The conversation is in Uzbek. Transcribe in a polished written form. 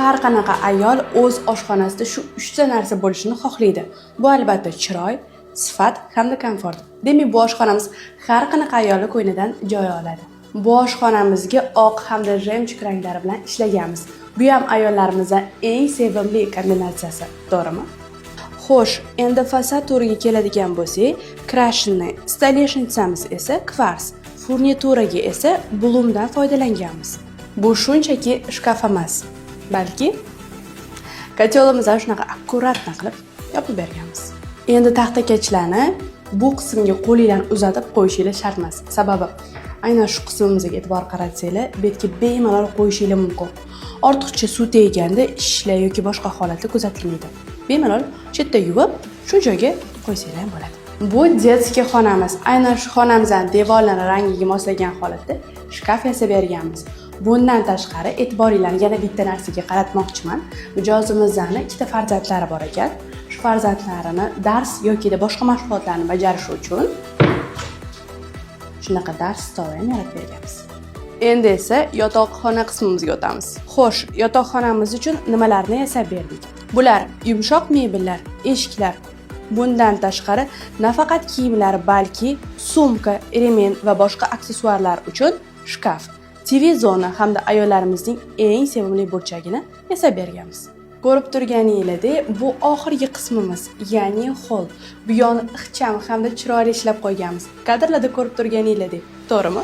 Har qanaqa ayol o'z oshxonasida shu 3 ta narsa bo'lishini xohlaydi. Bu albatta chiroy, sifat hamda komfort. Demak, bu oshxonamiz har qanaqa ayolni ko'nglidan joy oladi. Bu oshxonamizga oq hamda jemchug ranglar bilan ishlaganmiz. Bu ham ayollarimizning eng sevimli kombinatsiyasi, to'g'rimi? Xo'sh, endi fasad turiga keladigan bo'lsak, krashinni, stoleshnicamiz esa kvars, furnituraga esa blumdan foydalanganmiz. Bu shunchaki shkaf emas, balki kotelimizni shunaqa akkuratna qilib yopib berganmiz. Endi taxtakachlarni bu qismga qo'lingizdan uzatib qo'yishingiz shart emas. Sababi aynan shu qismimizga e'tibor qaratsanglar, betga bemalol qo'yishingiz mumkin. Ortiqcha suv tegganda ishlar yoki boshqa holatlar kuzatilmaydi. Bemalol chetda yuvib, shu joyga qo'ysanglar bo'ladi. Bu detskiy xonamiz. Aynan shu xonamizning devorlari rangiga moslagan holatda shkaf yasab berganmiz. Bundan tashqari e'tiboringlarni yana bitta narsaga qaratmoqchiman. Mijozimizning ikkita farzandlari bor ekan. Shu farzandlarini dars yoki boshqa mashg'ulotlarni bajarishi uchun shunaqa dars stoli ham yaratib berganmiz. Endi esa yotoqxona qismimizga o'tamiz. Xo'sh, yotoqxonamiz uchun nimalarni yasab berdik? Bular yumshoq mebellar, eshiklar. Bundan tashqari nafaqat kiyimlar, balki sumka, remen va boshqa aksessuarlar uchun shkaf, TV zona hamda ayollarimizning eng sevimli burchagini yasab berganmiz. Ko'rib turganingizdek, bu oxirgi qismimiz, ya'ni hol. Bu yoni ixcham hamda chiroyli ishlab qo'yganmiz. Kadrlarda ko'rib turganingizdek, to'g'rimi?